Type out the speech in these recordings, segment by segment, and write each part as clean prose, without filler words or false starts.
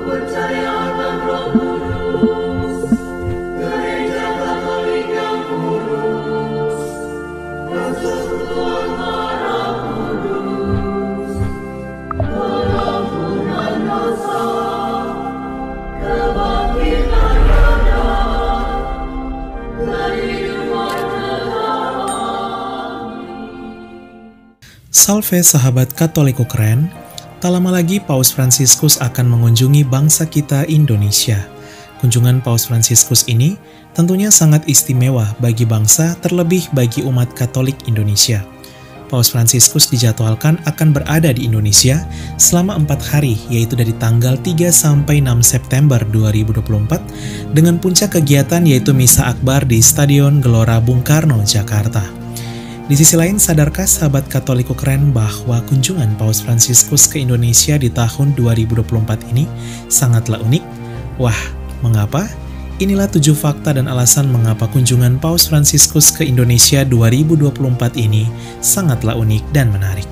percayakan Roh Kudus, gereja Katolik yang kudus, persekutuan darah kudus, pengampunan dosa, kebangkitan badan, dan hidup kekal. Salve sahabat Katoliko keren, tak lama lagi Paus Fransiskus akan mengunjungi bangsa kita Indonesia. Kunjungan Paus Fransiskus ini tentunya sangat istimewa bagi bangsa, terlebih bagi umat Katolik Indonesia. Paus Fransiskus dijadwalkan akan berada di Indonesia selama 4 hari, yaitu dari tanggal 3 sampai 6 September 2024, dengan puncak kegiatan yaitu Misa Akbar di Stadion Gelora Bung Karno, Jakarta. Di sisi lain, sadarkah sahabat Katoliko keren bahwa kunjungan Paus Fransiskus ke Indonesia di tahun 2024 ini sangatlah unik? Wah, mengapa? Inilah 7 fakta dan alasan mengapa kunjungan Paus Fransiskus ke Indonesia 2024 ini sangatlah unik dan menarik.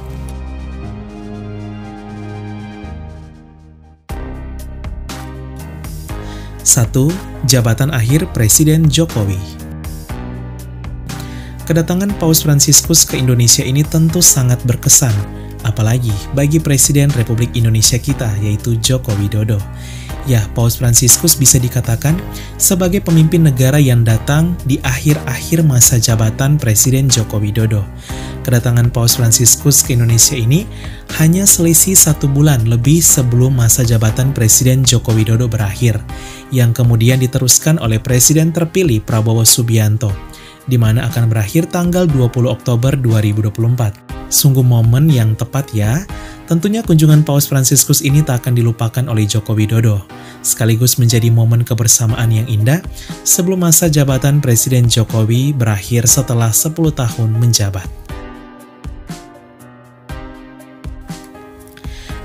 Satu, jabatan akhir Presiden Jokowi. Kedatangan Paus Fransiskus ke Indonesia ini tentu sangat berkesan, apalagi bagi Presiden Republik Indonesia kita, yaitu Joko Widodo. Ya, Paus Fransiskus bisa dikatakan sebagai pemimpin negara yang datang di akhir-akhir masa jabatan Presiden Joko Widodo. Kedatangan Paus Fransiskus ke Indonesia ini hanya selisih 1 bulan lebih sebelum masa jabatan Presiden Joko Widodo berakhir, yang kemudian diteruskan oleh Presiden terpilih Prabowo Subianto, di mana akan berakhir tanggal 20 Oktober 2024. Sungguh momen yang tepat ya. Tentunya kunjungan Paus Fransiskus ini tak akan dilupakan oleh Joko Widodo, sekaligus menjadi momen kebersamaan yang indah sebelum masa jabatan Presiden Jokowi berakhir setelah 10 tahun menjabat.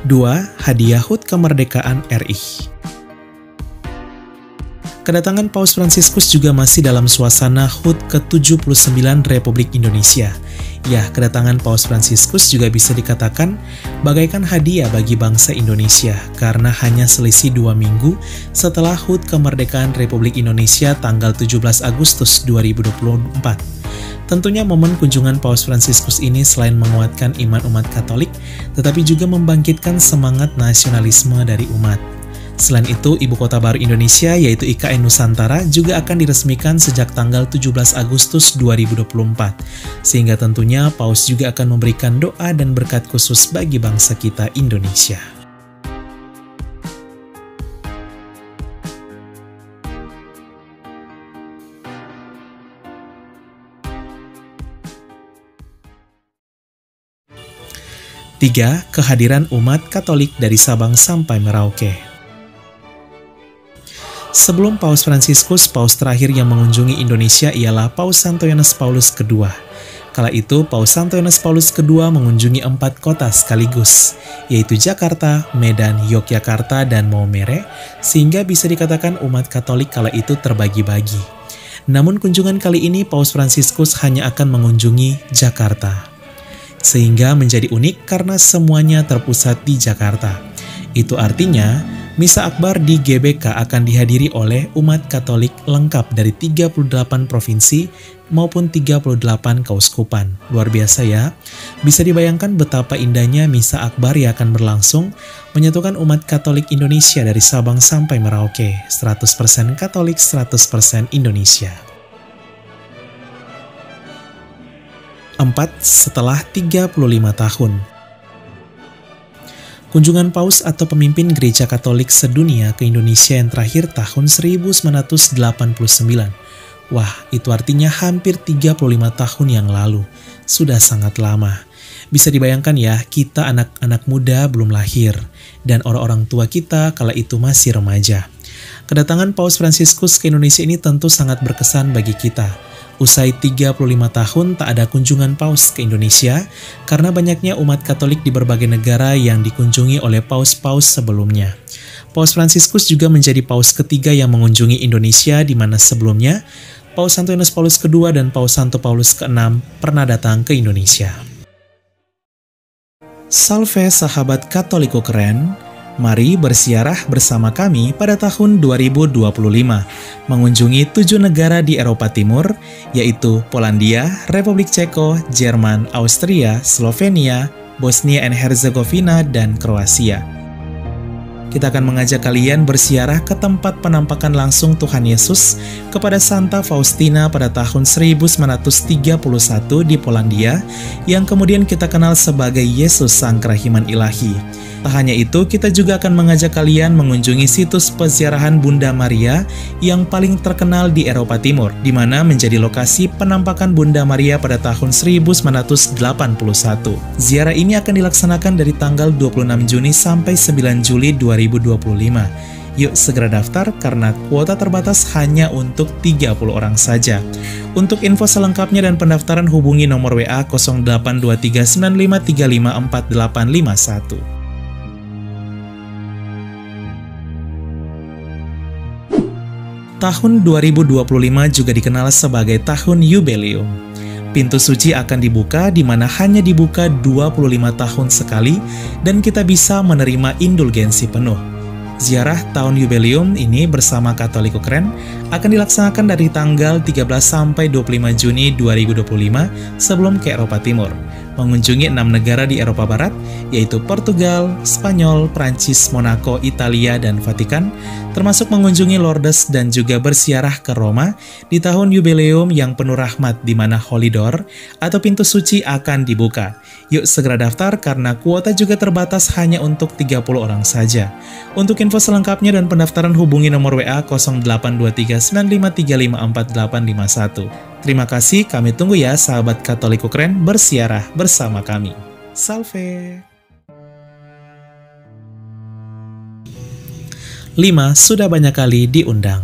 2. Hadiah HUT Kemerdekaan RI. Kedatangan Paus Fransiskus juga masih dalam suasana HUT ke-79 Republik Indonesia. Ya, kedatangan Paus Fransiskus juga bisa dikatakan bagaikan hadiah bagi bangsa Indonesia, karena hanya selisih 2 minggu setelah HUT Kemerdekaan Republik Indonesia tanggal 17 Agustus 2024. Tentunya momen kunjungan Paus Fransiskus ini selain menguatkan iman umat Katolik, tetapi juga membangkitkan semangat nasionalisme dari umat. Selain itu, Ibu Kota Baru Indonesia yaitu IKN Nusantara juga akan diresmikan sejak tanggal 17 Agustus 2024. Sehingga tentunya Paus juga akan memberikan doa dan berkat khusus bagi bangsa kita Indonesia. Tiga, kehadiran umat Katolik dari Sabang sampai Merauke. Sebelum Paus Fransiskus, Paus terakhir yang mengunjungi Indonesia ialah Paus Santo Yohanes Paulus II. Kala itu, Paus Santo Yohanes Paulus II mengunjungi 4 kota sekaligus, yaitu Jakarta, Medan, Yogyakarta, dan Maumere, sehingga bisa dikatakan umat Katolik kala itu terbagi-bagi. Namun kunjungan kali ini Paus Fransiskus hanya akan mengunjungi Jakarta, sehingga menjadi unik karena semuanya terpusat di Jakarta. Itu artinya, Misa Akbar di GBK akan dihadiri oleh umat Katolik lengkap dari 38 provinsi maupun 38 keuskupan. Luar biasa ya. Bisa dibayangkan betapa indahnya Misa Akbar yang akan berlangsung menyatukan umat Katolik Indonesia dari Sabang sampai Merauke. 100% Katolik, 100% Indonesia. 4. Setelah 35 tahun. Kunjungan Paus atau pemimpin Gereja Katolik sedunia ke Indonesia yang terakhir tahun 1989. Wah, itu artinya hampir 35 tahun yang lalu. Sudah sangat lama. Bisa dibayangkan ya, kita anak-anak muda belum lahir, dan orang-orang tua kita kala itu masih remaja. Kedatangan Paus Fransiskus ke Indonesia ini tentu sangat berkesan bagi kita. Usai 35 tahun tak ada kunjungan Paus ke Indonesia karena banyaknya umat Katolik di berbagai negara yang dikunjungi oleh paus-paus sebelumnya. Paus Fransiskus juga menjadi paus ketiga yang mengunjungi Indonesia, di mana sebelumnya Paus Santo Yohanes Paulus II dan Paus Santo Paulus VI pernah datang ke Indonesia. Salve sahabat Katoliko keren, Mari bersiarah bersama kami pada tahun 2025, mengunjungi 7 negara di Eropa Timur, yaitu Polandia, Republik Ceko, Jerman, Austria, Slovenia, Bosnia and Herzegovina, dan Kroasia. Kita akan mengajak kalian bersiarah ke tempat penampakan langsung Tuhan Yesus kepada Santa Faustina pada tahun 1931 di Polandia, yang kemudian kita kenal sebagai Yesus Sang Kerahiman Ilahi. Tak hanya itu, kita juga akan mengajak kalian mengunjungi situs peziarahan Bunda Maria yang paling terkenal di Eropa Timur, di mana menjadi lokasi penampakan Bunda Maria pada tahun 1981. Ziarah ini akan dilaksanakan dari tanggal 26 Juni sampai 9 Juli 2025. Yuk segera daftar karena kuota terbatas hanya untuk 30 orang saja. Untuk info selengkapnya dan pendaftaran hubungi nomor WA 082395354851. Tahun 2025 juga dikenal sebagai tahun Yubeleum. Pintu suci akan dibuka di mana hanya dibuka 25 tahun sekali dan kita bisa menerima indulgensi penuh. Ziarah tahun Yubeleum ini bersama Katolik Keren akan dilaksanakan dari tanggal 13 sampai 25 Juni 2025 sebelum ke Eropa Timur, mengunjungi 6 negara di Eropa Barat, yaitu Portugal, Spanyol, Prancis, Monaco, Italia, dan Vatikan, termasuk mengunjungi Lourdes dan juga bersiarah ke Roma di tahun Yubeleum yang penuh rahmat di mana Holy Door atau pintu suci akan dibuka. Yuk segera daftar karena kuota juga terbatas hanya untuk 30 orang saja. Untuk info selengkapnya dan pendaftaran hubungi nomor WA 082395354851. Terima kasih, kami tunggu ya sahabat Katolik Keren bersiarah bersama kami. Salve! 5. Sudah banyak kali diundang.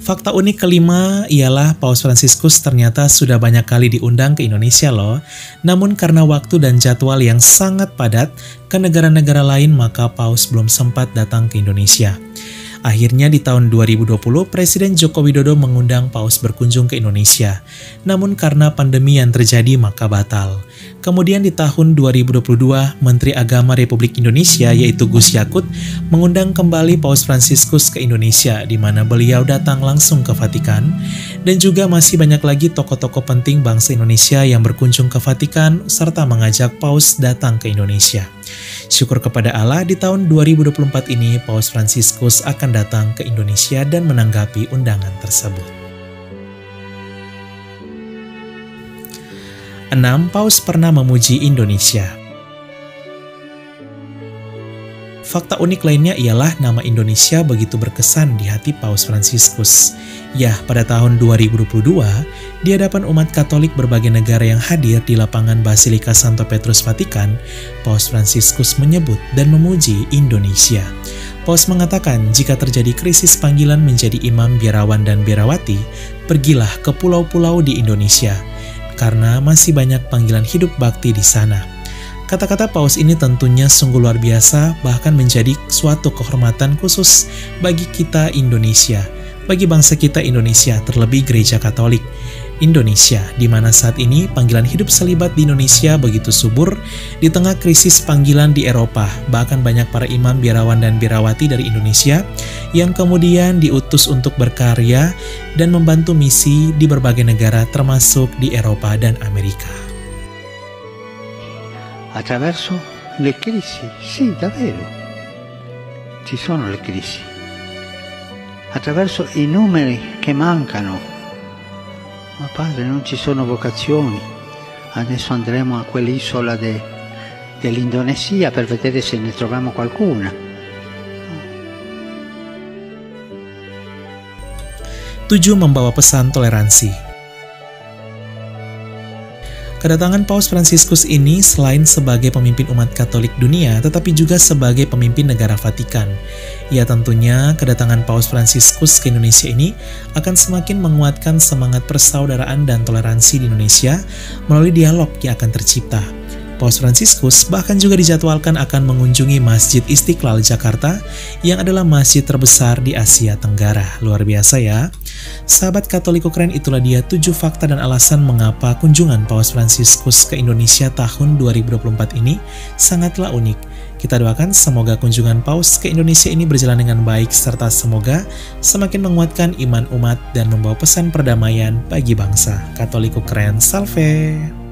Fakta unik kelima ialah Paus Fransiskus ternyata sudah banyak kali diundang ke Indonesia loh. Namun karena waktu dan jadwal yang sangat padat ke negara-negara lain, maka Paus belum sempat datang ke Indonesia. Akhirnya di tahun 2020, Presiden Joko Widodo mengundang Paus berkunjung ke Indonesia. Namun karena pandemi yang terjadi maka batal. Kemudian di tahun 2022, Menteri Agama Republik Indonesia yaitu Gus Yakut mengundang kembali Paus Fransiskus ke Indonesia, di mana beliau datang langsung ke Vatikan. Dan juga masih banyak lagi tokoh-tokoh penting bangsa Indonesia yang berkunjung ke Vatikan serta mengajak Paus datang ke Indonesia. Syukur kepada Allah, di tahun 2024 ini Paus Fransiskus akan datang ke Indonesia dan menanggapi undangan tersebut. 6. Paus pernah memuji Indonesia. Fakta unik lainnya ialah nama Indonesia begitu berkesan di hati Paus Fransiskus. Ya, pada tahun 2022, di hadapan umat Katolik berbagai negara yang hadir di lapangan Basilika Santo Petrus Vatikan, Paus Fransiskus menyebut dan memuji Indonesia. Paus mengatakan jika terjadi krisis panggilan menjadi imam, biarawan, dan biarawati, pergilah ke pulau-pulau di Indonesia, karena masih banyak panggilan hidup bakti di sana. Kata-kata Paus ini tentunya sungguh luar biasa, bahkan menjadi suatu kehormatan khusus bagi kita Indonesia, bagi bangsa kita Indonesia, terlebih Gereja Katolik Indonesia, di mana saat ini panggilan hidup selibat di Indonesia begitu subur di tengah krisis panggilan di Eropa. Bahkan banyak para imam, biarawan, dan biarawati dari Indonesia yang kemudian diutus untuk berkarya dan membantu misi di berbagai negara termasuk di Eropa dan Amerika. Attraverso le crisi, sì, davvero, ci sono le crisi. Attraverso i numeri che mancano. Ma padre, non ci sono vocazioni. Adesso andremo a quell'isola dell'Indonesia per vedere se ne troviamo qualcuna. 7. Membawa pesan toleransi. Kedatangan Paus Fransiskus ini selain sebagai pemimpin umat Katolik dunia, tetapi juga sebagai pemimpin negara Vatikan. Ya, tentunya kedatangan Paus Fransiskus ke Indonesia ini akan semakin menguatkan semangat persaudaraan dan toleransi di Indonesia melalui dialog yang akan tercipta. Paus Fransiskus bahkan juga dijadwalkan akan mengunjungi Masjid Istiqlal Jakarta yang adalah masjid terbesar di Asia Tenggara. Luar biasa ya. Sahabat Katolik Keren, itulah dia 7 fakta dan alasan mengapa kunjungan Paus Fransiskus ke Indonesia tahun 2024 ini sangatlah unik. Kita doakan semoga kunjungan Paus ke Indonesia ini berjalan dengan baik, serta semoga semakin menguatkan iman umat dan membawa pesan perdamaian bagi bangsa. Katoliko keren, salve!